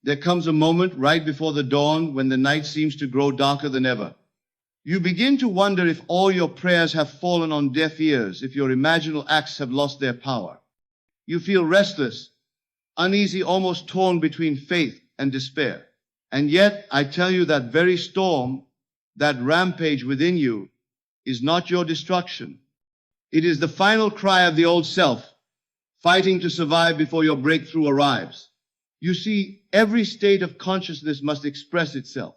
There comes a moment right before the dawn when the night seems to grow darker than ever. You begin to wonder if all your prayers have fallen on deaf ears, if your imaginal acts have lost their power. You feel restless, uneasy, almost torn between faith and despair. And yet, I tell you, that very storm, that rampage within you, is not your destruction. It is the final cry of the old self, fighting to survive before your breakthrough arrives. You see, every state of consciousness must express itself.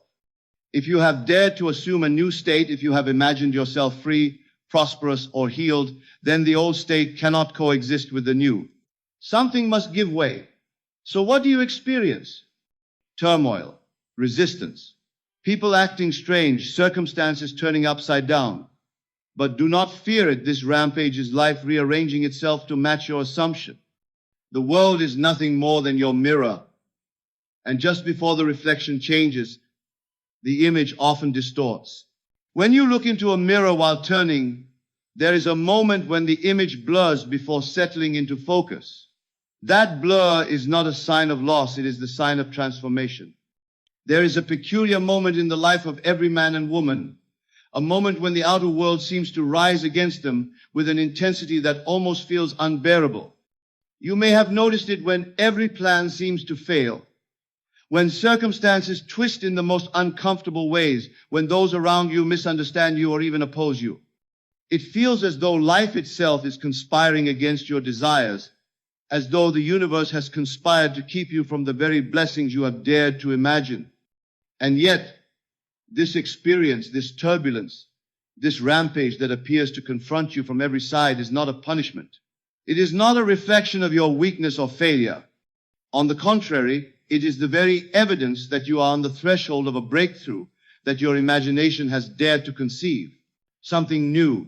If you have dared to assume a new state, if you have imagined yourself free, prosperous, or healed, then the old state cannot coexist with the new. Something must give way. So what do you experience? Turmoil, resistance, people acting strange, circumstances turning upside down. But do not fear it. This rampage is life rearranging itself to match your assumption. The world is nothing more than your mirror. And just before the reflection changes, the image often distorts. When you look into a mirror while turning, there is a moment when the image blurs before settling into focus. That blur is not a sign of loss, it is the sign of transformation. There is a peculiar moment in the life of every man and woman, a moment when the outer world seems to rise against them with an intensity that almost feels unbearable. You may have noticed it when every plan seems to fail, when circumstances twist in the most uncomfortable ways, when those around you misunderstand you or even oppose you. It feels as though life itself is conspiring against your desires, as though the universe has conspired to keep you from the very blessings you have dared to imagine. And yet, this experience, this turbulence, this rampage that appears to confront you from every side is not a punishment. It is not a reflection of your weakness or failure. On the contrary, it is the very evidence that you are on the threshold of a breakthrough that your imagination has dared to conceive, something new,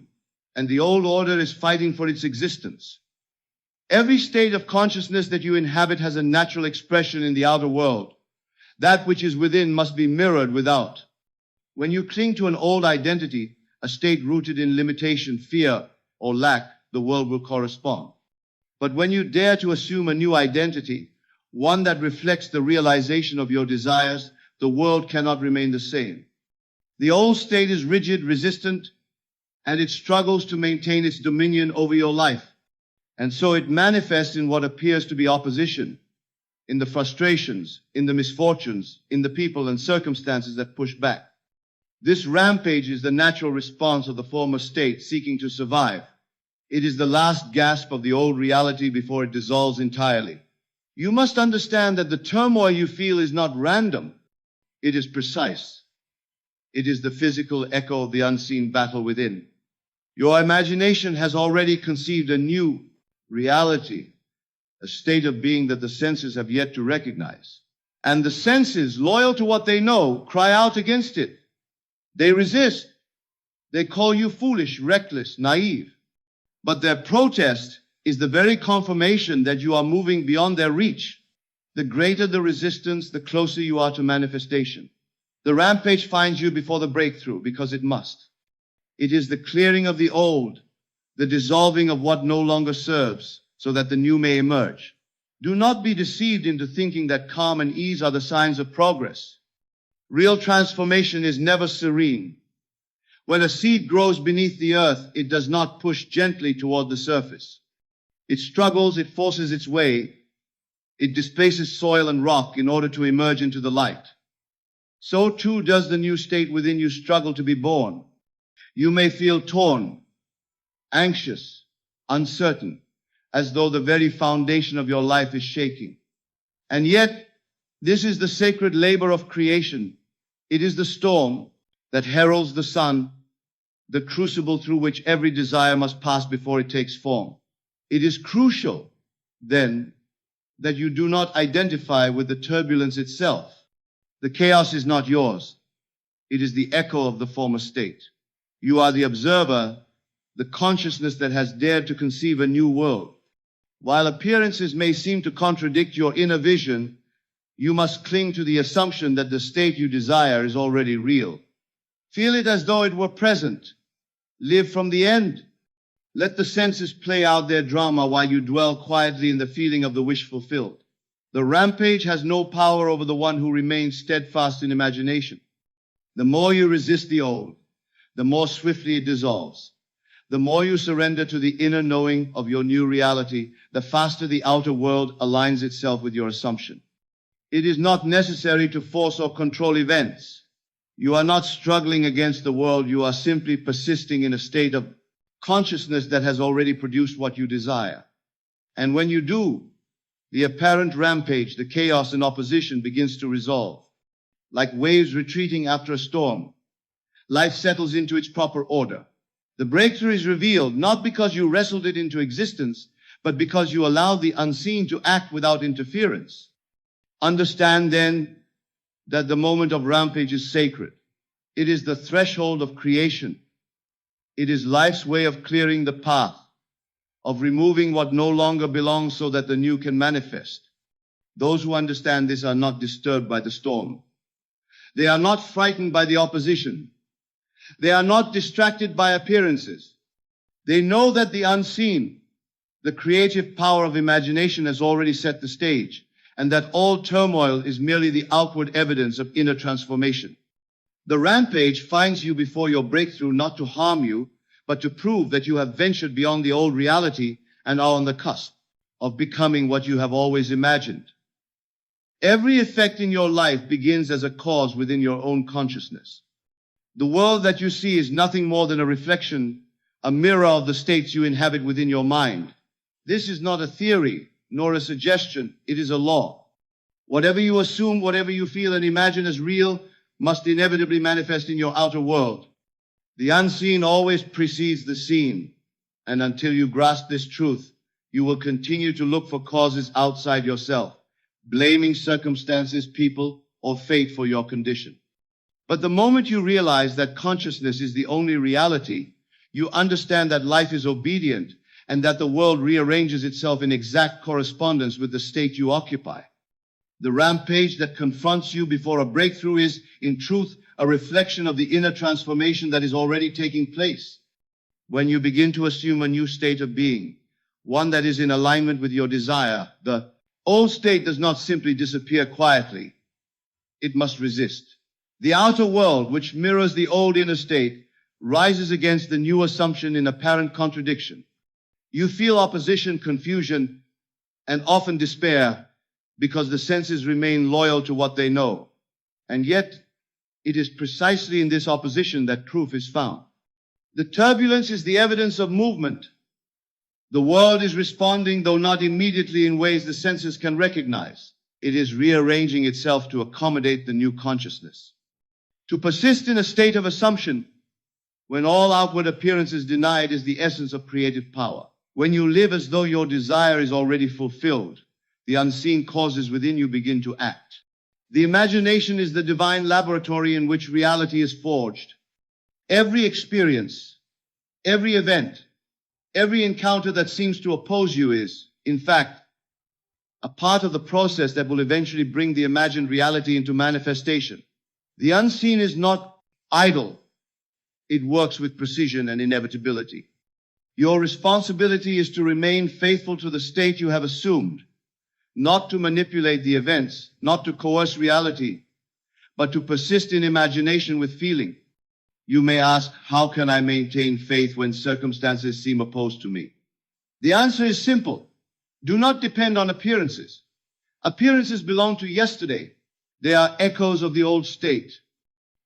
and the old order is fighting for its existence. Every state of consciousness that you inhabit has a natural expression in the outer world. That which is within must be mirrored without. When you cling to an old identity, a state rooted in limitation, fear, or lack, the world will correspond. But when you dare to assume a new identity, one that reflects the realization of your desires, the world cannot remain the same. The old state is rigid, resistant, and it struggles to maintain its dominion over your life. And so it manifests in what appears to be opposition, in the frustrations, in the misfortunes, in the people and circumstances that push back. This rampage is the natural response of the former state seeking to survive. It is the last gasp of the old reality before it dissolves entirely. You must understand that the turmoil you feel is not random. It is precise. It is the physical echo of the unseen battle within. Your imagination has already conceived a new reality, a state of being that the senses have yet to recognize. And the senses, loyal to what they know, cry out against it. They resist. They call you foolish, reckless, naive. But their protest is the very confirmation that you are moving beyond their reach. The greater the resistance, the closer you are to manifestation. The rampage finds you before the breakthrough, because it must. It is the clearing of the old, the dissolving of what no longer serves, so that the new may emerge. Do not be deceived into thinking that calm and ease are the signs of progress. Real transformation is never serene. When a seed grows beneath the earth, it does not push gently toward the surface. It struggles, it forces its way, it displaces soil and rock in order to emerge into the light. So too does the new state within you struggle to be born. You may feel torn, anxious, uncertain, as though the very foundation of your life is shaking. And yet, this is the sacred labor of creation. It is the storm that heralds the sun, the crucible through which every desire must pass before it takes form. It is crucial, then, that you do not identify with the turbulence itself. The chaos is not yours. It is the echo of the former state. You are the observer, the consciousness that has dared to conceive a new world. While appearances may seem to contradict your inner vision, you must cling to the assumption that the state you desire is already real. Feel it as though it were present. Live from the end. Let the senses play out their drama while you dwell quietly in the feeling of the wish fulfilled. The rampage has no power over the one who remains steadfast in imagination. The more you resist the old, the more swiftly it dissolves. The more you surrender to the inner knowing of your new reality, the faster the outer world aligns itself with your assumption. It is not necessary to force or control events. You are not struggling against the world, you are simply persisting in a state of consciousness that has already produced what you desire. And when you do, the apparent rampage, the chaos and opposition begins to resolve. Like waves retreating after a storm, life settles into its proper order. The breakthrough is revealed not because you wrestled it into existence, but because you allowed the unseen to act without interference. Understand then that the moment of rampage is sacred. It is the threshold of creation. It is life's way of clearing the path, of removing what no longer belongs so that the new can manifest. Those who understand this are not disturbed by the storm. They are not frightened by the opposition. They are not distracted by appearances. They know that the unseen, the creative power of imagination has already set the stage, and that all turmoil is merely the outward evidence of inner transformation. The rampage finds you before your breakthrough not to harm you, but to prove that you have ventured beyond the old reality and are on the cusp of becoming what you have always imagined. Every effect in your life begins as a cause within your own consciousness. The world that you see is nothing more than a reflection, a mirror of the states you inhabit within your mind. This is not a theory, nor a suggestion, it is a law. Whatever you assume, whatever you feel and imagine as real, must inevitably manifest in your outer world. The unseen always precedes the seen, and until you grasp this truth, you will continue to look for causes outside yourself, blaming circumstances, people, or fate for your condition. But the moment you realize that consciousness is the only reality, you understand that life is obedient and that the world rearranges itself in exact correspondence with the state you occupy. The rampage that confronts you before a breakthrough is, in truth, a reflection of the inner transformation that is already taking place. When you begin to assume a new state of being, one that is in alignment with your desire, the old state does not simply disappear quietly. It must resist. The outer world, which mirrors the old inner state, rises against the new assumption in apparent contradiction. You feel opposition, confusion, and often despair because the senses remain loyal to what they know. And yet, it is precisely in this opposition that proof is found. The turbulence is the evidence of movement. The world is responding, though not immediately in ways the senses can recognize. It is rearranging itself to accommodate the new consciousness. To persist in a state of assumption, when all outward appearance is denied, is the essence of creative power. When you live as though your desire is already fulfilled, the unseen causes within you begin to act. The imagination is the divine laboratory in which reality is forged. Every experience, every event, every encounter that seems to oppose you is, in fact, a part of the process that will eventually bring the imagined reality into manifestation. The unseen is not idle. It works with precision and inevitability. Your responsibility is to remain faithful to the state you have assumed, not to manipulate the events, not to coerce reality, but to persist in imagination with feeling. You may ask, how can I maintain faith when circumstances seem opposed to me? The answer is simple. Do not depend on appearances. Appearances belong to yesterday. They are echoes of the old state.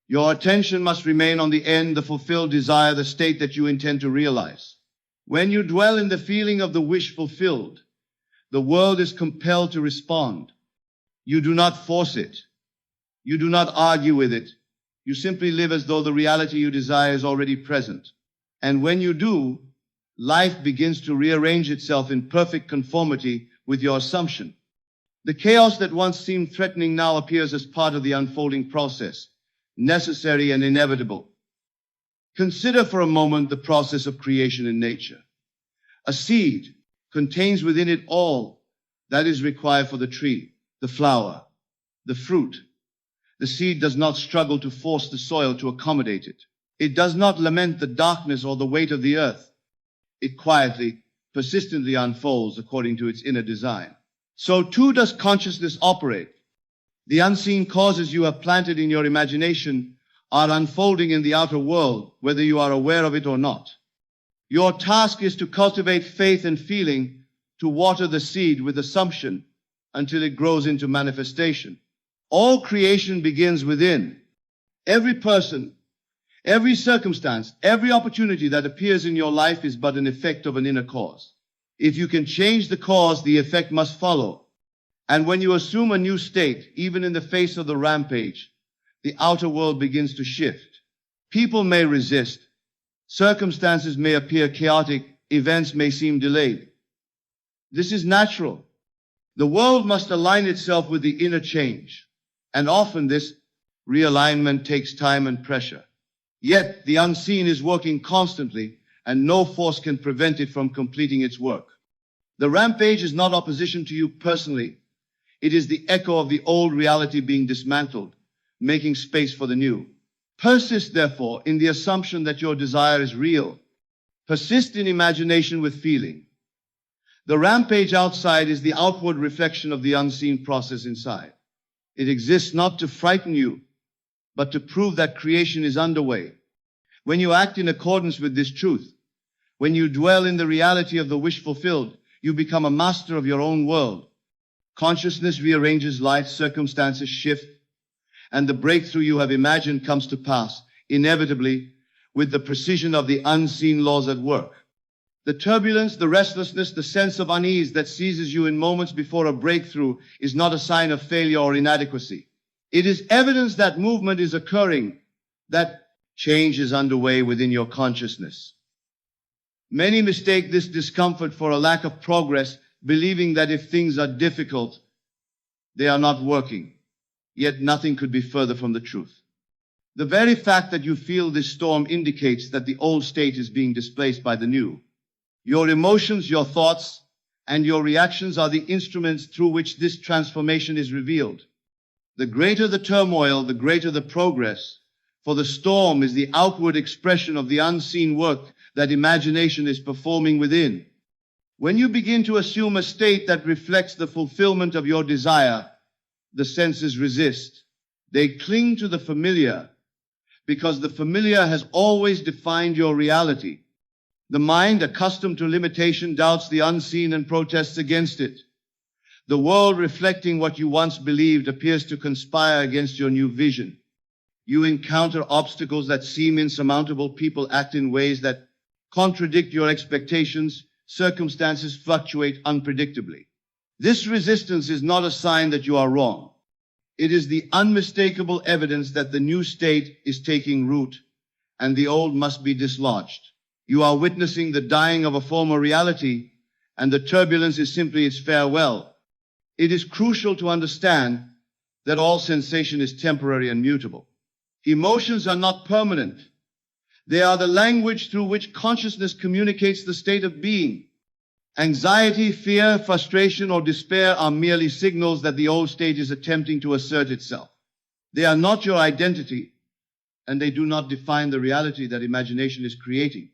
Your attention must remain on the end, the fulfilled desire, the state that you intend to realize. When you dwell in the feeling of the wish fulfilled, the world is compelled to respond. You do not force it. You do not argue with it. You simply live as though the reality you desire is already present. And when you do, life begins to rearrange itself in perfect conformity with your assumption. The chaos that once seemed threatening now appears as part of the unfolding process, necessary and inevitable. Consider for a moment the process of creation in nature. A seed contains within it all that is required for the tree, the flower, the fruit. The seed does not struggle to force the soil to accommodate it. It does not lament the darkness or the weight of the earth. It quietly, persistently unfolds according to its inner design. So too does consciousness operate. The unseen causes you have planted in your imagination are unfolding in the outer world, whether you are aware of it or not. Your task is to cultivate faith and feeling, to water the seed with assumption until it grows into manifestation. All creation begins within. Every person, every circumstance, every opportunity that appears in your life is but an effect of an inner cause. If you can change the cause, the effect must follow. And when you assume a new state, even in the face of the rampage, the outer world begins to shift. People may resist. Circumstances may appear chaotic. Events may seem delayed. This is natural. The world must align itself with the inner change. And often this realignment takes time and pressure. Yet the unseen is working constantly, and no force can prevent it from completing its work. The rampage is not opposition to you personally. It is the echo of the old reality being dismantled, making space for the new. Persist, therefore, in the assumption that your desire is real. Persist in imagination with feeling. The rampage outside is the outward reflection of the unseen process inside. It exists not to frighten you, but to prove that creation is underway. When you act in accordance with this truth, when you dwell in the reality of the wish fulfilled, you become a master of your own world. Consciousness rearranges life, circumstances shift, and the breakthrough you have imagined comes to pass, inevitably, with the precision of the unseen laws at work. The turbulence, the restlessness, the sense of unease that seizes you in moments before a breakthrough is not a sign of failure or inadequacy. It is evidence that movement is occurring, that change is underway within your consciousness. Many mistake this discomfort for a lack of progress, believing that if things are difficult, they are not working. Yet nothing could be further from the truth. The very fact that you feel this storm indicates that the old state is being displaced by the new. Your emotions, your thoughts, and your reactions are the instruments through which this transformation is revealed. The greater the turmoil, the greater the progress, for the storm is the outward expression of the unseen work that imagination is performing within. When you begin to assume a state that reflects the fulfillment of your desire, the senses resist. They cling to the familiar, because the familiar has always defined your reality. The mind, accustomed to limitation, doubts the unseen and protests against it. The world, reflecting what you once believed, appears to conspire against your new vision. You encounter obstacles that seem insurmountable. People act in ways that contradict your expectations. Circumstances fluctuate unpredictably. This resistance is not a sign that you are wrong. It is the unmistakable evidence that the new state is taking root and the old must be dislodged. You are witnessing the dying of a former reality, and the turbulence is simply its farewell. It is crucial to understand that all sensation is temporary and mutable. Emotions are not permanent. They are the language through which consciousness communicates the state of being. Anxiety, fear, frustration, or despair are merely signals that the old state is attempting to assert itself. They are not your identity, and they do not define the reality that imagination is creating.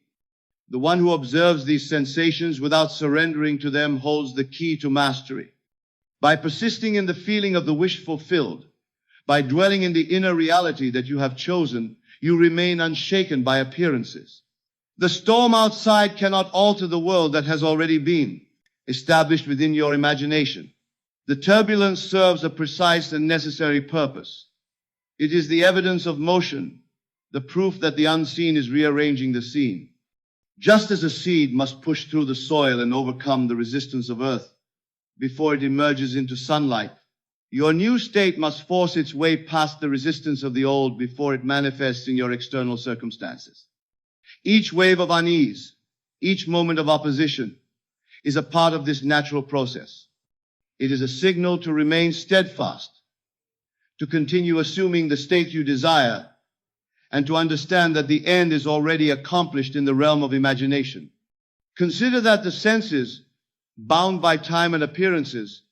The one who observes these sensations without surrendering to them holds the key to mastery. By persisting in the feeling of the wish fulfilled, by dwelling in the inner reality that you have chosen, you remain unshaken by appearances. The storm outside cannot alter the world that has already been established within your imagination. The turbulence serves a precise and necessary purpose. It is the evidence of motion, the proof that the unseen is rearranging the scene. Just as a seed must push through the soil and overcome the resistance of earth before it emerges into sunlight, your new state must force its way past the resistance of the old before it manifests in your external circumstances. Each wave of unease, each moment of opposition is a part of this natural process. It is a signal to remain steadfast, to continue assuming the state you desire, and to understand that the end is already accomplished in the realm of imagination. Consider that the senses, bound by time and appearances,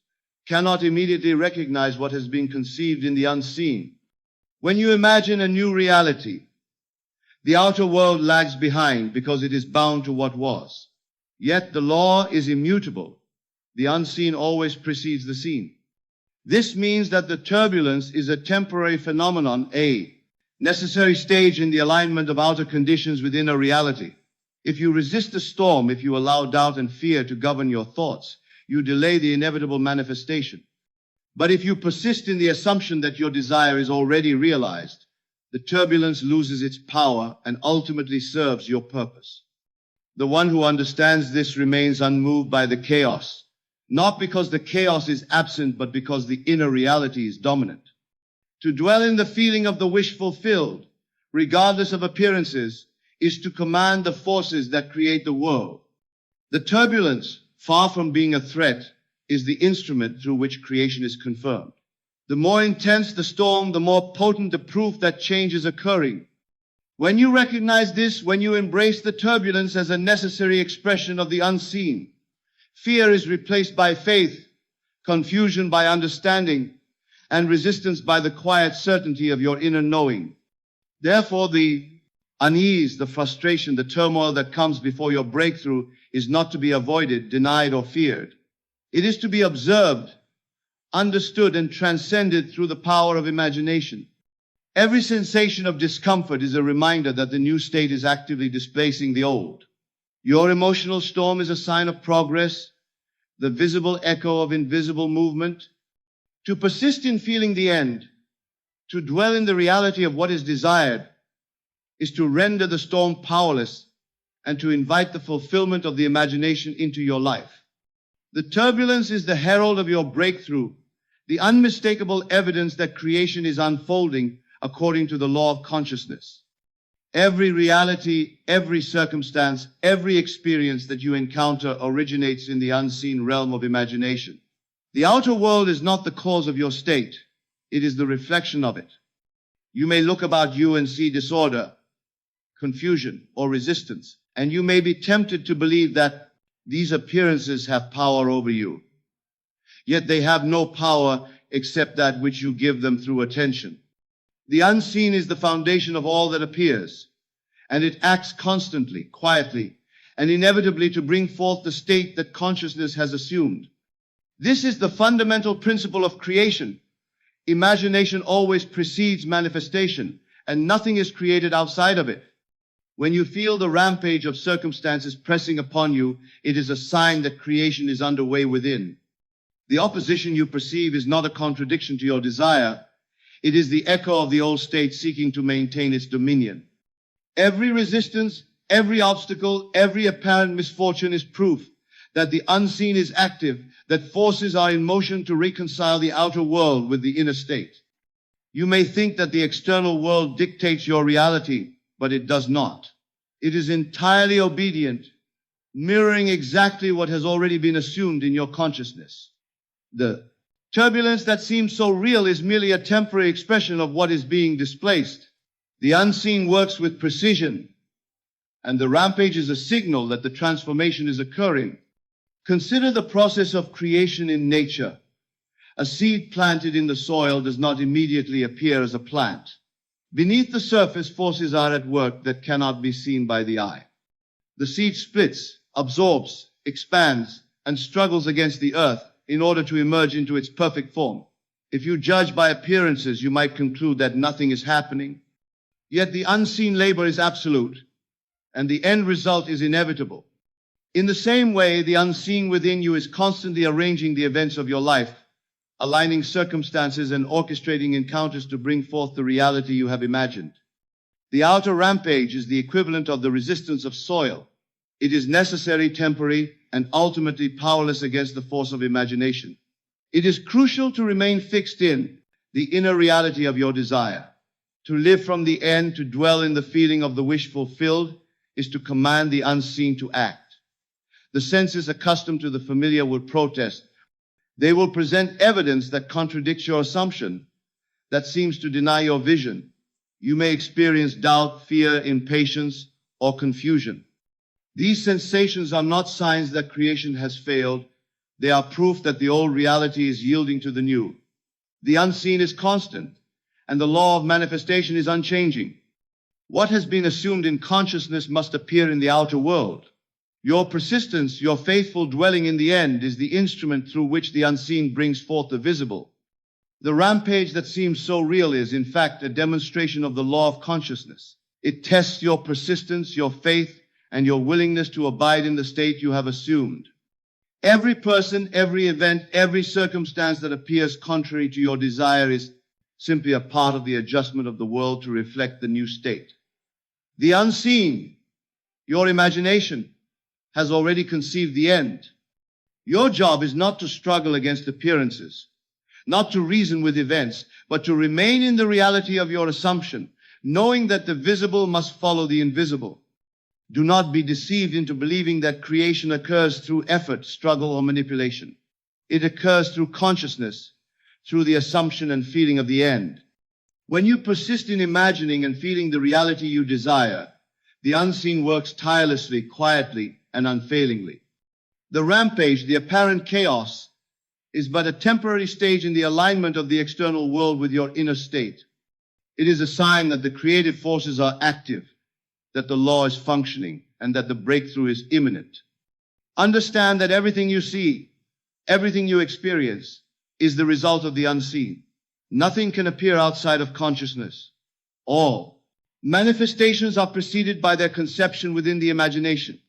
cannot immediately recognize what has been conceived in the unseen. When you imagine a new reality, the outer world lags behind because it is bound to what was. Yet the law is immutable. The unseen always precedes the seen. This means that the turbulence is a temporary phenomenon, a necessary stage in the alignment of outer conditions within a reality. If you resist the storm, if you allow doubt and fear to govern your thoughts, you delay the inevitable manifestation. But if you persist in the assumption that your desire is already realized, the turbulence loses its power and ultimately serves your purpose. The one who understands this remains unmoved by the chaos, not because the chaos is absent, but because the inner reality is dominant. To dwell in the feeling of the wish fulfilled, regardless of appearances, is to command the forces that create the world. The turbulence, far from being a threat, is the instrument through which creation is confirmed. The more intense the storm, the more potent the proof that change is occurring. When you recognize this, when you embrace the turbulence as a necessary expression of the unseen, fear is replaced by faith, confusion by understanding, and resistance by the quiet certainty of your inner knowing. Therefore, the unease, the frustration, the turmoil that comes before your breakthrough is not to be avoided, denied, or feared. It is to be observed, understood, and transcended through the power of imagination. Every sensation of discomfort is a reminder that the new state is actively displacing the old. Your emotional storm is a sign of progress, the visible echo of invisible movement. To persist in feeling the end, to dwell in the reality of what is desired, is to render the storm powerless and to invite the fulfillment of the imagination into your life. The turbulence is the herald of your breakthrough, the unmistakable evidence that creation is unfolding according to the law of consciousness. Every reality, every circumstance, every experience that you encounter originates in the unseen realm of imagination. The outer world is not the cause of your state. It is the reflection of it. You may look about you and see disorder, confusion, or resistance, and you may be tempted to believe that these appearances have power over you. Yet they have no power except that which you give them through attention. The unseen is the foundation of all that appears, and it acts constantly, quietly, and inevitably to bring forth the state that consciousness has assumed. This is the fundamental principle of creation. Imagination always precedes manifestation, and nothing is created outside of it. When you feel the rampage of circumstances pressing upon you, it is a sign that creation is underway within. The opposition you perceive is not a contradiction to your desire. It is the echo of the old state seeking to maintain its dominion. Every resistance, every obstacle, every apparent misfortune is proof that the unseen is active, that forces are in motion to reconcile the outer world with the inner state. You may think that the external world dictates your reality, but it does not. It is entirely obedient, mirroring exactly what has already been assumed in your consciousness. The turbulence that seems so real is merely a temporary expression of what is being displaced. The unseen works with precision, and the rampage is a signal that the transformation is occurring. Consider the process of creation in nature. A seed planted in the soil does not immediately appear as a plant. Beneath the surface, forces are at work that cannot be seen by the eye. The seed splits, absorbs, expands, and struggles against the earth in order to emerge into its perfect form. If you judge by appearances, you might conclude that nothing is happening. Yet the unseen labor is absolute, and the end result is inevitable. In the same way, the unseen within you is constantly arranging the events of your life, aligning circumstances and orchestrating encounters to bring forth the reality you have imagined. The outer rampage is the equivalent of the resistance of soil. It is necessary, temporary, and ultimately powerless against the force of imagination. It is crucial to remain fixed in the inner reality of your desire. To live from the end, to dwell in the feeling of the wish fulfilled, is to command the unseen to act. The senses accustomed to the familiar will protest. They will present evidence that contradicts your assumption, that seems to deny your vision. You may experience doubt, fear, impatience, or confusion. These sensations are not signs that creation has failed. They are proof that the old reality is yielding to the new. The unseen is constant, and the law of manifestation is unchanging. What has been assumed in consciousness must appear in the outer world. Your persistence, your faithful dwelling in the end, is the instrument through which the unseen brings forth the visible. The rampage that seems so real is, in fact, a demonstration of the law of consciousness. It tests your persistence, your faith, and your willingness to abide in the state you have assumed. Every person, every event, every circumstance that appears contrary to your desire is simply a part of the adjustment of the world to reflect the new state. The unseen, your imagination, has already conceived the end. Your job is not to struggle against appearances, not to reason with events, but to remain in the reality of your assumption, knowing that the visible must follow the invisible. Do not be deceived into believing that creation occurs through effort, struggle, or manipulation. It occurs through consciousness, through the assumption and feeling of the end. When you persist in imagining and feeling the reality you desire, the unseen works tirelessly, quietly, and unfailingly. The rampage, the apparent chaos, is but a temporary stage in the alignment of the external world with your inner state. It is a sign that the creative forces are active, that the law is functioning, and that the breakthrough is imminent. Understand that everything you see, everything you experience, is the result of the unseen. Nothing can appear outside of consciousness. All manifestations are preceded by their conception within the imagination.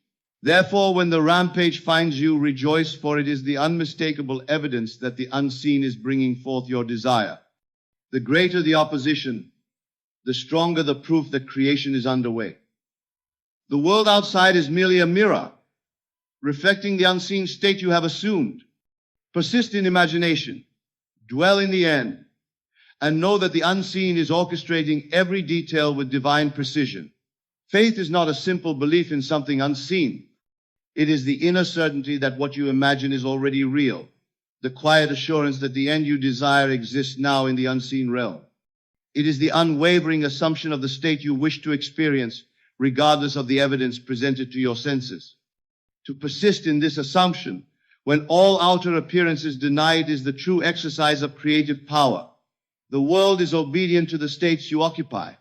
Therefore, when the rampage finds you, rejoice, for it is the unmistakable evidence that the unseen is bringing forth your desire. The greater the opposition, the stronger the proof that creation is underway. The world outside is merely a mirror, reflecting the unseen state you have assumed. Persist in imagination, dwell in the end, and know that the unseen is orchestrating every detail with divine precision. Faith is not a simple belief in something unseen. It is the inner certainty that what you imagine is already real, the quiet assurance that the end you desire exists now in the unseen realm. It is the unwavering assumption of the state you wish to experience, regardless of the evidence presented to your senses. To persist in this assumption, when all outer appearances deny it, is the true exercise of creative power. The world is obedient to the states you occupy.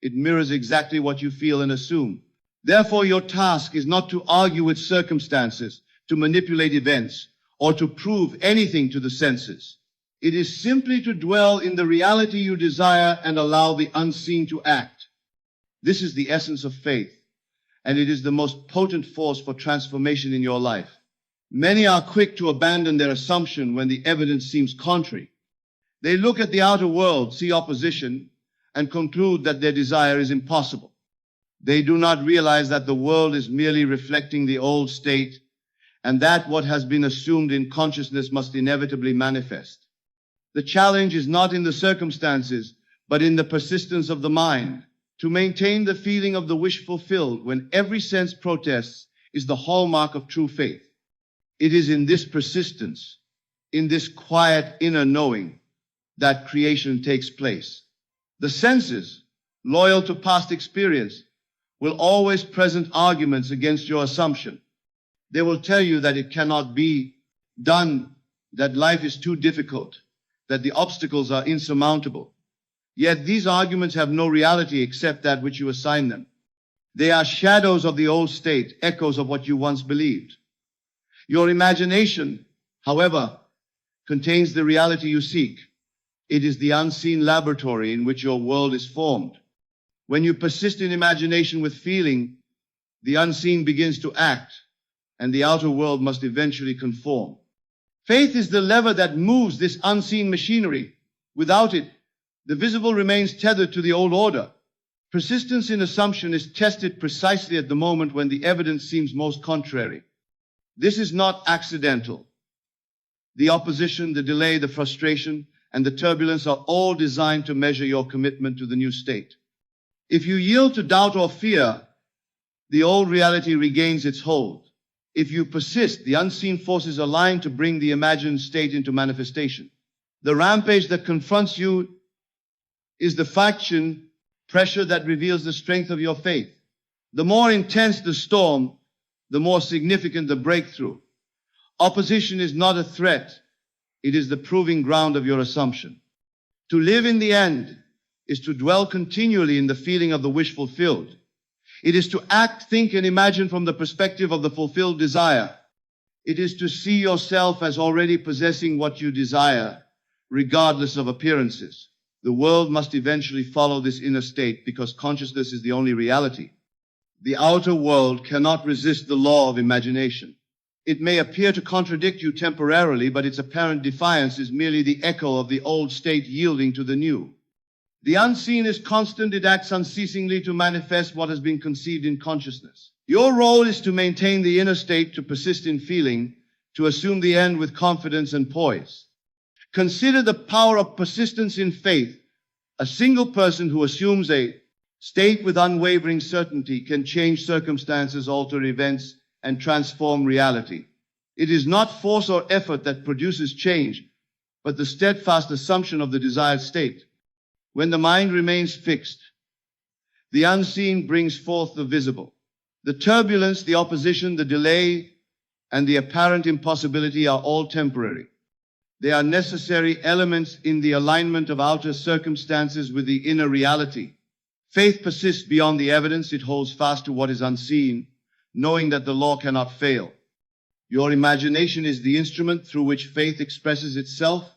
It mirrors exactly what you feel and assume. Therefore, your task is not to argue with circumstances, to manipulate events, or to prove anything to the senses. It is simply to dwell in the reality you desire and allow the unseen to act. This is the essence of faith, and it is the most potent force for transformation in your life. Many are quick to abandon their assumption when the evidence seems contrary. They look at the outer world, see opposition, and conclude that their desire is impossible. They do not realize that the world is merely reflecting the old state, and that what has been assumed in consciousness must inevitably manifest. The challenge is not in the circumstances, but in the persistence of the mind. To maintain the feeling of the wish fulfilled when every sense protests is the hallmark of true faith. It is in this persistence, in this quiet inner knowing, that creation takes place. The senses, loyal to past experience, will always present arguments against your assumption. They will tell you that it cannot be done, that life is too difficult, that the obstacles are insurmountable. Yet these arguments have no reality except that which you assign them. They are shadows of the old state, echoes of what you once believed. Your imagination, however, contains the reality you seek. It is the unseen laboratory in which your world is formed. When you persist in imagination with feeling, the unseen begins to act, and the outer world must eventually conform. Faith is the lever that moves this unseen machinery. Without it, the visible remains tethered to the old order. Persistence in assumption is tested precisely at the moment when the evidence seems most contrary. This is not accidental. The opposition, the delay, the frustration, and the turbulence are all designed to measure your commitment to the new state. If you yield to doubt or fear, the old reality regains its hold. If you persist, the unseen forces align to bring the imagined state into manifestation. The rampage that confronts you is the faction pressure that reveals the strength of your faith. The more intense the storm, the more significant the breakthrough. Opposition is not a threat. It is the proving ground of your assumption. To live in the end is to dwell continually in the feeling of the wish fulfilled. It is to act, think, and imagine from the perspective of the fulfilled desire. It is to see yourself as already possessing what you desire, regardless of appearances. The world must eventually follow this inner state because consciousness is the only reality. The outer world cannot resist the law of imagination. It may appear to contradict you temporarily, but its apparent defiance is merely the echo of the old state yielding to the new. The unseen is constant. It acts unceasingly to manifest what has been conceived in consciousness. Your role is to maintain the inner state, to persist in feeling, to assume the end with confidence and poise. Consider the power of persistence in faith. A single person who assumes a state with unwavering certainty can change circumstances, alter events, and transform reality. It is not force or effort that produces change, but the steadfast assumption of the desired state. When the mind remains fixed, the unseen brings forth the visible. The turbulence, the opposition, the delay, and the apparent impossibility are all temporary. They are necessary elements in the alignment of outer circumstances with the inner reality. Faith persists beyond the evidence. It holds fast to what is unseen, knowing that the law cannot fail. Your imagination is the instrument through which faith expresses itself.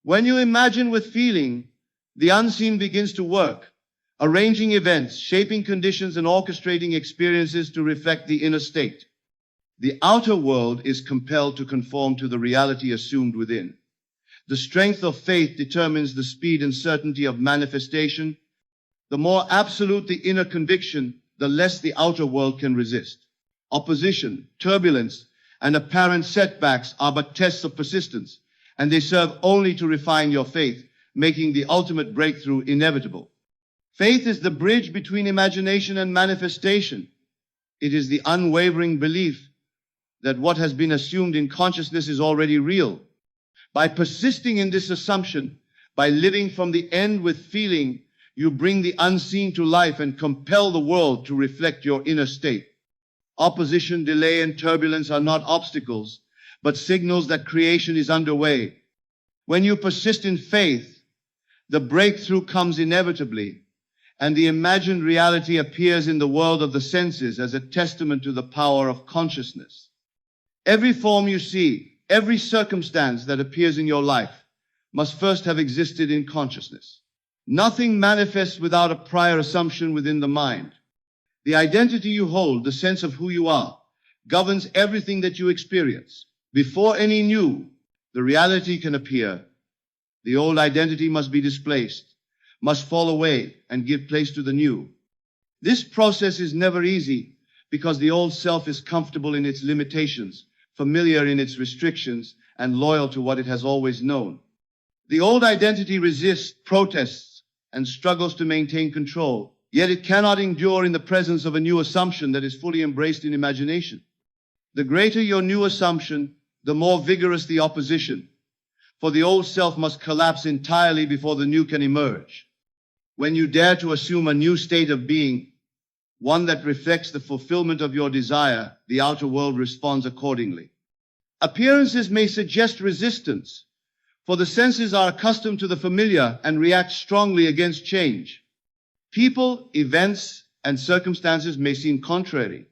When you imagine with feeling, the unseen begins to work, arranging events, shaping conditions, and orchestrating experiences to reflect the inner state. The outer world is compelled to conform to the reality assumed within. The strength of faith determines the speed and certainty of manifestation. The more absolute the inner conviction, the less the outer world can resist. Opposition, turbulence, and apparent setbacks are but tests of persistence, and they serve only to refine your faith, making the ultimate breakthrough inevitable. Faith is the bridge between imagination and manifestation. It is the unwavering belief that what has been assumed in consciousness is already real. By persisting in this assumption, by living from the end with feeling, you bring the unseen to life and compel the world to reflect your inner state. Opposition, delay, and turbulence are not obstacles, but signals that creation is underway. When you persist in faith, the breakthrough comes inevitably, and the imagined reality appears in the world of the senses as a testament to the power of consciousness. Every form you see, every circumstance that appears in your life, must first have existed in consciousness. Nothing manifests without a prior assumption within the mind. The identity you hold, the sense of who you are, governs everything that you experience. Before any new, the reality can appear. The old identity must be displaced, must fall away, and give place to the new. This process is never easy because the old self is comfortable in its limitations, familiar in its restrictions, and loyal to what it has always known. The old identity resists, protests, and struggles to maintain control, yet it cannot endure in the presence of a new assumption that is fully embraced in imagination. The greater your new assumption, the more vigorous the opposition, for the old self must collapse entirely before the new can emerge. When you dare to assume a new state of being, one that reflects the fulfillment of your desire, the outer world responds accordingly. Appearances may suggest resistance, for the senses are accustomed to the familiar and react strongly against change. People, events, and circumstances may seem contrary,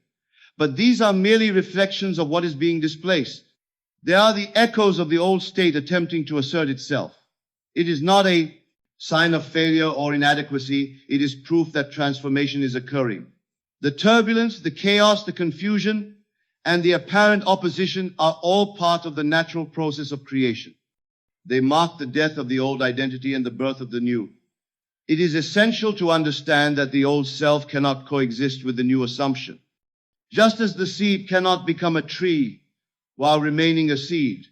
but these are merely reflections of what is being displaced. They are the echoes of the old state attempting to assert itself. It is not a sign of failure or inadequacy. It is proof that transformation is occurring. The turbulence, the chaos, the confusion, and the apparent opposition are all part of the natural process of creation. They mark the death of the old identity and the birth of the new. It is essential to understand that the old self cannot coexist with the new assumption. Just as the seed cannot become a tree while remaining a seed,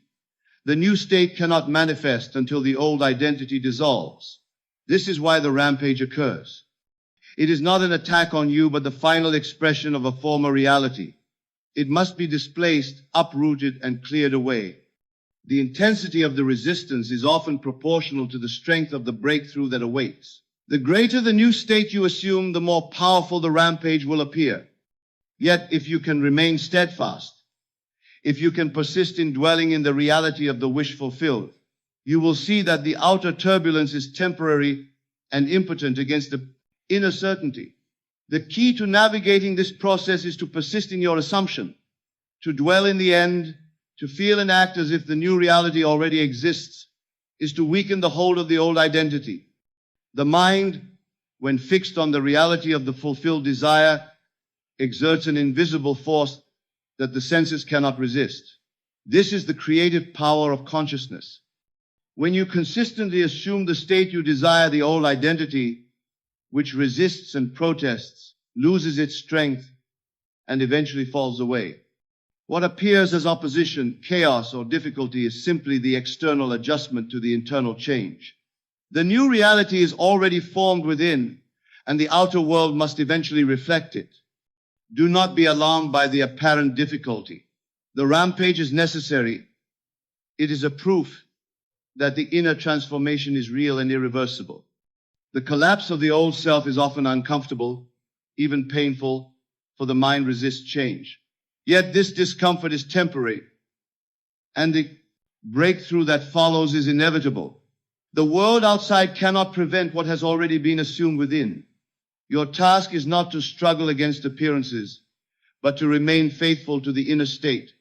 the new state cannot manifest until the old identity dissolves. This is why the rampage occurs. It is not an attack on you, but the final expression of a former reality. It must be displaced, uprooted, and cleared away. The intensity of the resistance is often proportional to the strength of the breakthrough that awaits. The greater the new state you assume, the more powerful the rampage will appear. Yet, if you can remain steadfast, if you can persist in dwelling in the reality of the wish fulfilled, you will see that the outer turbulence is temporary and impotent against the inner certainty. The key to navigating this process is to persist in your assumption, to dwell in the end, to feel and act as if the new reality already exists, is to weaken the hold of the old identity. The mind, when fixed on the reality of the fulfilled desire, exerts an invisible force that the senses cannot resist. This is the creative power of consciousness. When you consistently assume the state you desire, the old identity, which resists and protests, loses its strength and eventually falls away. What appears as opposition, chaos, or difficulty is simply the external adjustment to the internal change. The new reality is already formed within, and the outer world must eventually reflect it. Do not be alarmed by the apparent difficulty. The rampage is necessary. It is a proof that the inner transformation is real and irreversible. The collapse of the old self is often uncomfortable, even painful, for the mind resists change. Yet this discomfort is temporary, and the breakthrough that follows is inevitable. The world outside cannot prevent what has already been assumed within. Your task is not to struggle against appearances, but to remain faithful to the inner state.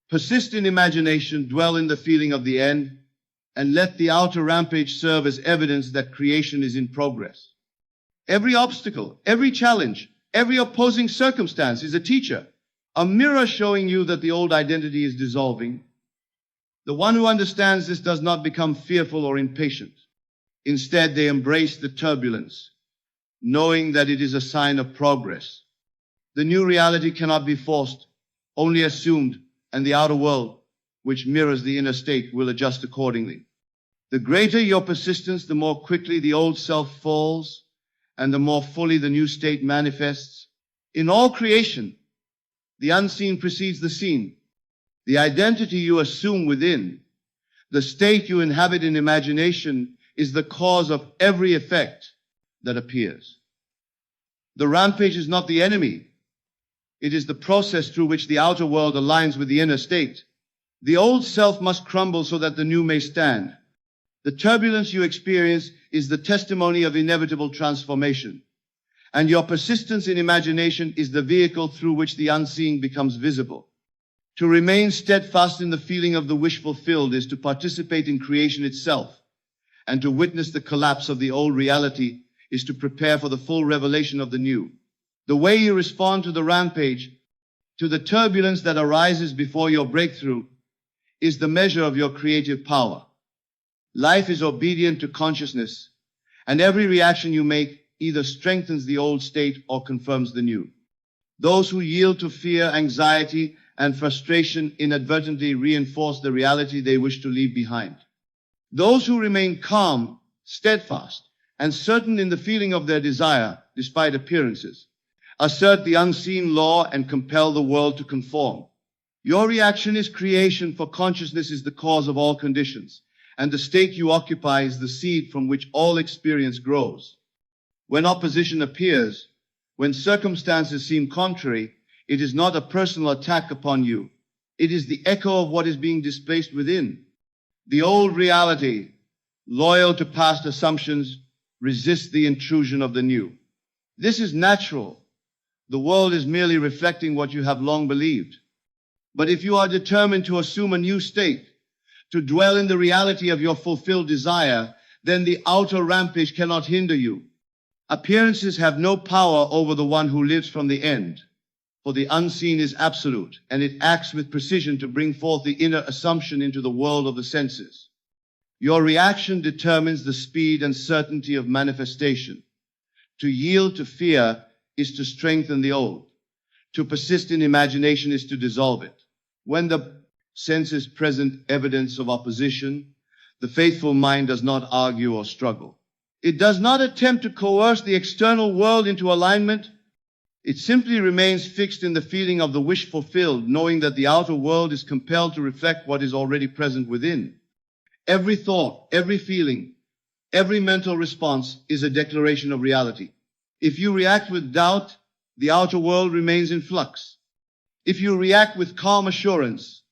Persist in imagination, dwell in the feeling of the end, and let the outer rampage serve as evidence that creation is in progress. Every obstacle, every challenge, every opposing circumstance is a teacher, a mirror showing you that the old identity is dissolving. The one who understands this does not become fearful or impatient. Instead, they embrace the turbulence, knowing that it is a sign of progress. The new reality cannot be forced, only assumed, and the outer world, which mirrors the inner state, will adjust accordingly. The greater your persistence, the more quickly the old self falls, and the more fully the new state manifests. In all creation, the unseen precedes the seen. The identity you assume within, the state you inhabit in imagination, is the cause of every effect that appears. The rampage is not the enemy. It is the process through which the outer world aligns with the inner state. The old self must crumble so that the new may stand. The turbulence you experience is the testimony of inevitable transformation, and your persistence in imagination is the vehicle through which the unseen becomes visible. To remain steadfast in the feeling of the wish fulfilled is to participate in creation itself, and to witness the collapse of the old reality is to prepare for the full revelation of the new. The way you respond to the rampage, to the turbulence that arises before your breakthrough, is the measure of your creative power. Life is obedient to consciousness, and every reaction you make either strengthens the old state or confirms the new. Those who yield to fear, anxiety, and frustration inadvertently reinforce the reality they wish to leave behind. Those who remain calm, steadfast, and certain in the feeling of their desire, despite appearances, assert the unseen law and compel the world to conform. Your reaction is creation, for consciousness is the cause of all conditions, and the state you occupy is the seed from which all experience grows. When opposition appears, when circumstances seem contrary, it is not a personal attack upon you. It is the echo of what is being displaced within. The old reality, loyal to past assumptions, resists the intrusion of the new. This is natural. The world is merely reflecting what you have long believed. But if you are determined to assume a new state, to dwell in the reality of your fulfilled desire, then the outer rampage cannot hinder you. Appearances have no power over the one who lives from the end, for the unseen is absolute, and it acts with precision to bring forth the inner assumption into the world of the senses. Your reaction determines the speed and certainty of manifestation. To yield to fear is to strengthen the old. To persist in imagination is to dissolve it. When the senses present evidence of opposition, the faithful mind does not argue or struggle. It does not attempt to coerce the external world into alignment. It simply remains fixed in the feeling of the wish fulfilled, knowing that the outer world is compelled to reflect what is already present within. Every thought, every feeling, every mental response is a declaration of reality. If you react with doubt, the outer world remains in flux. If you react with calm assurance,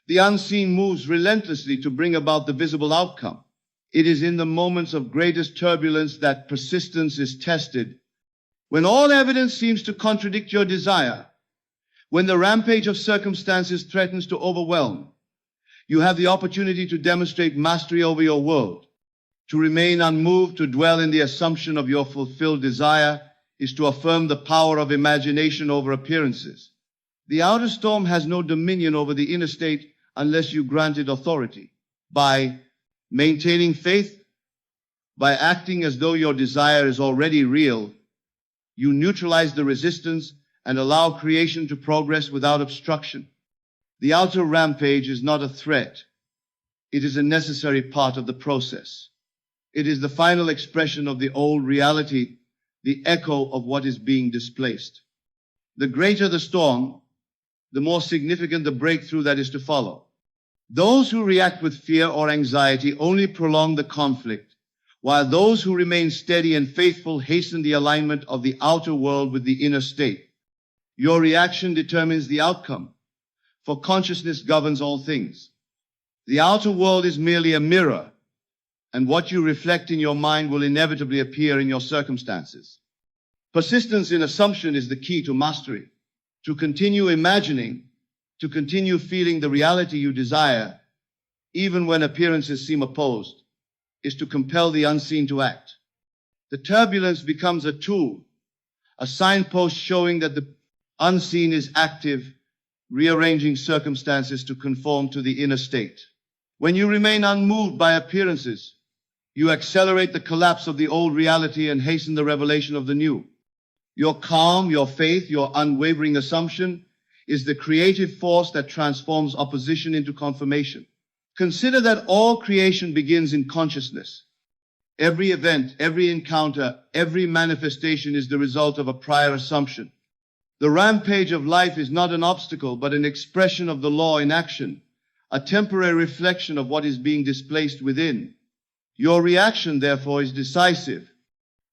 the unseen moves relentlessly to bring about the visible outcome. It is in the moments of greatest turbulence that persistence is tested. When all evidence seems to contradict your desire, when the rampage of circumstances threatens to overwhelm, you have the opportunity to demonstrate mastery over your world. To remain unmoved, to dwell in the assumption of your fulfilled desire, is to affirm the power of imagination over appearances. The outer storm has no dominion over the inner state unless you grant it authority. By maintaining faith, by acting as though your desire is already real, you neutralize the resistance and allow creation to progress without obstruction. The outer rampage is not a threat. It is a necessary part of the process. It is the final expression of the old reality, the echo of what is being displaced. The greater the storm, the more significant the breakthrough that is to follow. Those who react with fear or anxiety only prolong the conflict, while those who remain steady and faithful hasten the alignment of the outer world with the inner state. Your reaction determines the outcome, for consciousness governs all things. The outer world is merely a mirror, and what you reflect in your mind will inevitably appear in your circumstances. Persistence in assumption is the key to mastery. To continue imagining, to continue feeling the reality you desire, even when appearances seem opposed, is to compel the unseen to act. The turbulence becomes a tool, a signpost showing that the unseen is active, rearranging circumstances to conform to the inner state. When you remain unmoved by appearances, you accelerate the collapse of the old reality and hasten the revelation of the new. Your calm, your faith, your unwavering assumption is the creative force that transforms opposition into confirmation. Consider that all creation begins in consciousness. Every event, every encounter, every manifestation is the result of a prior assumption. The rampage of life is not an obstacle, but an expression of the law in action, a temporary reflection of what is being displaced within. Your reaction, therefore, is decisive.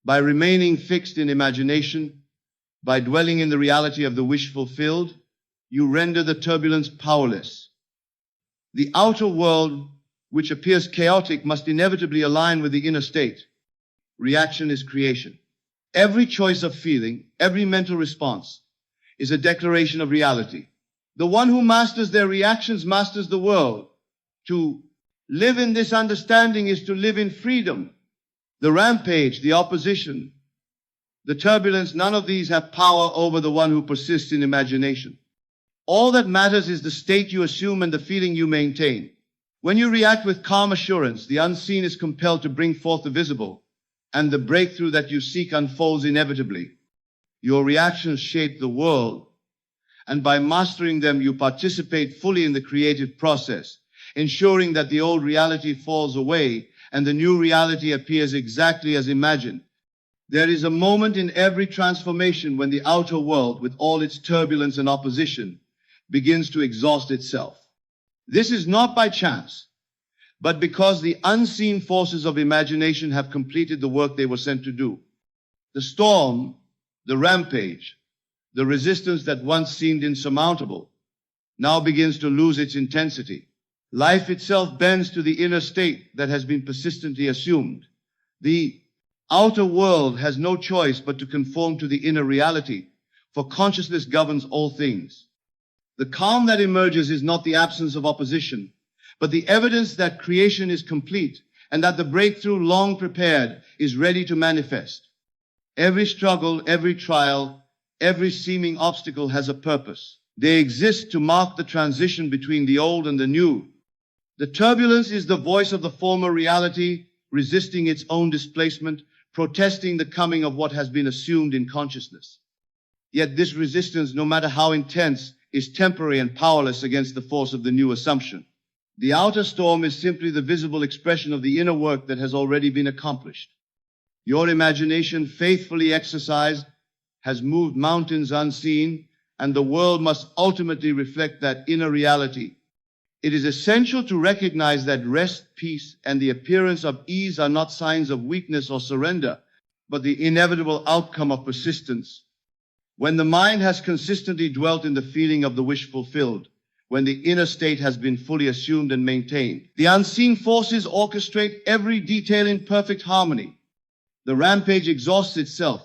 By remaining fixed in imagination, by dwelling in the reality of the wish fulfilled, you render the turbulence powerless. The outer world, which appears chaotic, must inevitably align with the inner state. Reaction is creation. Every choice of feeling, every mental response, is a declaration of reality. The one who masters their reactions masters the world. To live in this understanding is to live in freedom. The rampage, the opposition, the turbulence, none of these have power over the one who persists in imagination. All that matters is the state you assume and the feeling you maintain. When you react with calm assurance, the unseen is compelled to bring forth the visible, and the breakthrough that you seek unfolds inevitably. Your reactions shape the world, and by mastering them, you participate fully in the creative process, ensuring that the old reality falls away and the new reality appears exactly as imagined. There is a moment in every transformation when the outer world, with all its turbulence and opposition, begins to exhaust itself. This is not by chance, but because the unseen forces of imagination have completed the work they were sent to do. The storm, the rampage, the resistance that once seemed insurmountable, now begins to lose its intensity. Life itself bends to the inner state that has been persistently assumed. The outer world has no choice but to conform to the inner reality, for consciousness governs all things. The calm that emerges is not the absence of opposition, but the evidence that creation is complete and that the breakthrough long prepared is ready to manifest. Every struggle, every trial, every seeming obstacle has a purpose. They exist to mark the transition between the old and the new. The turbulence is the voice of the former reality, resisting its own displacement, protesting the coming of what has been assumed in consciousness. Yet this resistance, no matter how intense, is temporary and powerless against the force of the new assumption. The outer storm is simply the visible expression of the inner work that has already been accomplished. Your imagination, faithfully exercised, has moved mountains unseen, and the world must ultimately reflect that inner reality. It is essential to recognize that rest, peace, and the appearance of ease are not signs of weakness or surrender, but the inevitable outcome of persistence. When the mind has consistently dwelt in the feeling of the wish fulfilled, when the inner state has been fully assumed and maintained, the unseen forces orchestrate every detail in perfect harmony. The rampage exhausts itself,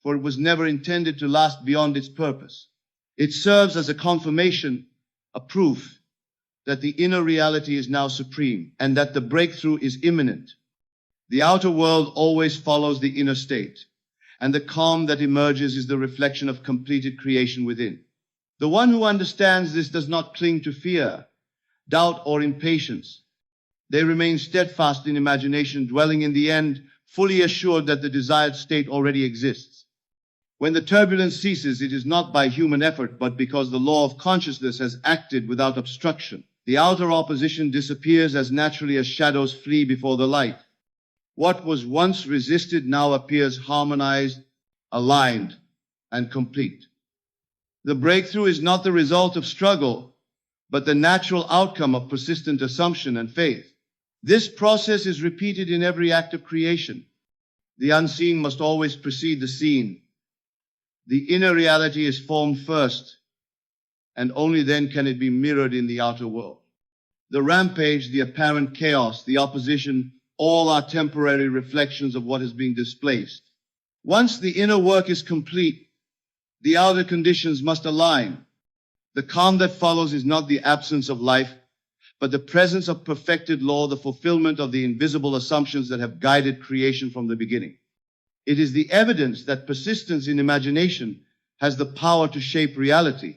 for it was never intended to last beyond its purpose. It serves as a confirmation, a proof, that the inner reality is now supreme and that the breakthrough is imminent. The outer world always follows the inner state, and the calm that emerges is the reflection of completed creation within. The one who understands this does not cling to fear, doubt, or impatience. They remain steadfast in imagination, dwelling in the end, fully assured that the desired state already exists. When the turbulence ceases, it is not by human effort, but because the law of consciousness has acted without obstruction. The outer opposition disappears as naturally as shadows flee before the light. What was once resisted now appears harmonized, aligned, and complete. The breakthrough is not the result of struggle, but the natural outcome of persistent assumption and faith. This process is repeated in every act of creation. The unseen must always precede the seen. The inner reality is formed first, and only then can it be mirrored in the outer world. The rampage, the apparent chaos, the opposition, all are temporary reflections of what is being displaced. Once the inner work is complete, the outer conditions must align. The calm that follows is not the absence of life, but the presence of perfected law, the fulfillment of the invisible assumptions that have guided creation from the beginning. It is the evidence that persistence in imagination has the power to shape reality.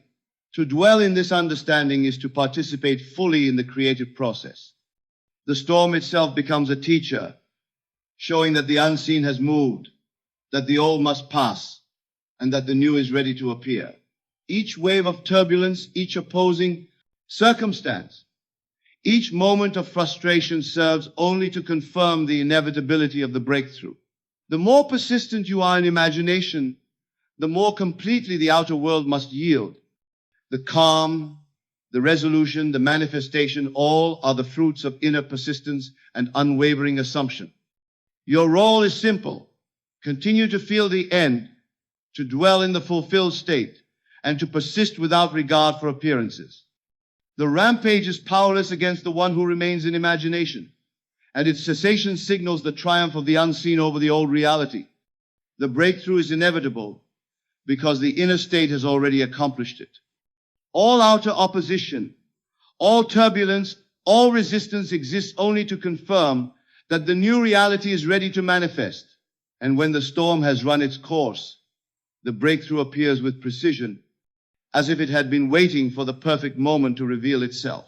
To dwell in this understanding is to participate fully in the creative process. The storm itself becomes a teacher, showing that the unseen has moved, that the old must pass, and that the new is ready to appear. Each wave of turbulence, each opposing circumstance, each moment of frustration serves only to confirm the inevitability of the breakthrough. The more persistent you are in imagination, the more completely the outer world must yield. The calm, the resolution, the manifestation, all are the fruits of inner persistence and unwavering assumption. Your role is simple. Continue to feel the end, to dwell in the fulfilled state, and to persist without regard for appearances. The rampage is powerless against the one who remains in imagination, and its cessation signals the triumph of the unseen over the old reality. The breakthrough is inevitable because the inner state has already accomplished it. All outer opposition, all turbulence, all resistance exists only to confirm that the new reality is ready to manifest. And when the storm has run its course, the breakthrough appears with precision, as if it had been waiting for the perfect moment to reveal itself.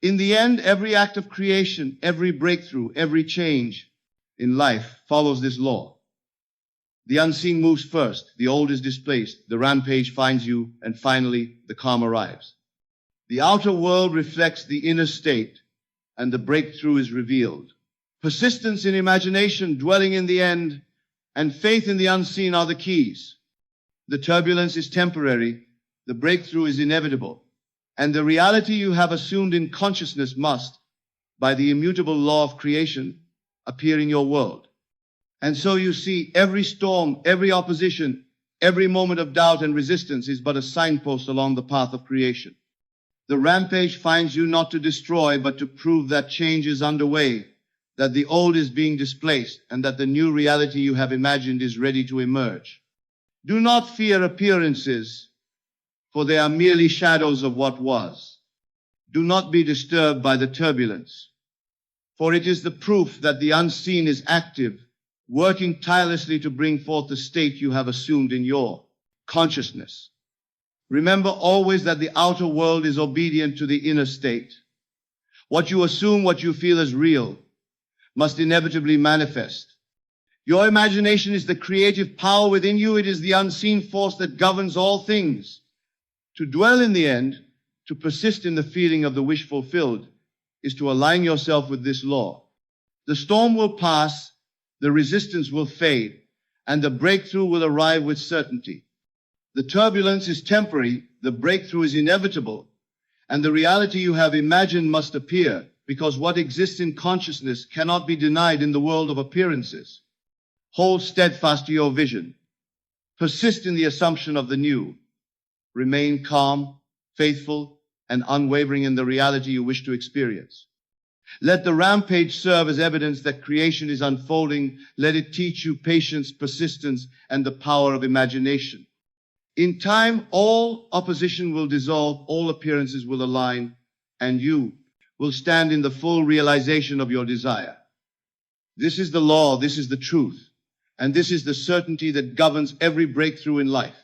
In the end, every act of creation, every breakthrough, every change in life follows this law. The unseen moves first, the old is displaced, the rampage finds you, and finally, the calm arrives. The outer world reflects the inner state, and the breakthrough is revealed. Persistence in imagination, dwelling in the end, and faith in the unseen are the keys. The turbulence is temporary, the breakthrough is inevitable, and the reality you have assumed in consciousness must, by the immutable law of creation, appear in your world. And so you see, every storm, every opposition, every moment of doubt and resistance is but a signpost along the path of creation. The rampage finds you not to destroy, but to prove that change is underway, that the old is being displaced, and that the new reality you have imagined is ready to emerge. Do not fear appearances, for they are merely shadows of what was. Do not be disturbed by the turbulence, for it is the proof that the unseen is active, working tirelessly to bring forth the state you have assumed in your consciousness. Remember always that the outer world is obedient to the inner state. What you assume, what you feel as real, must inevitably manifest. Your imagination is the creative power within you. It is the unseen force that governs all things. To dwell in the end, to persist in the feeling of the wish fulfilled, is to align yourself with this law. The storm will pass, the resistance will fade, and the breakthrough will arrive with certainty. The turbulence is temporary, the breakthrough is inevitable, and the reality you have imagined must appear, because what exists in consciousness cannot be denied in the world of appearances. Hold steadfast to your vision. Persist in the assumption of the new. Remain calm, faithful, and unwavering in the reality you wish to experience. Let the rampage serve as evidence that creation is unfolding. Let it teach you patience, persistence, and the power of imagination. In time, all opposition will dissolve, all appearances will align, and you will stand in the full realization of your desire. This is the law, this is the truth, and this is the certainty that governs every breakthrough in life.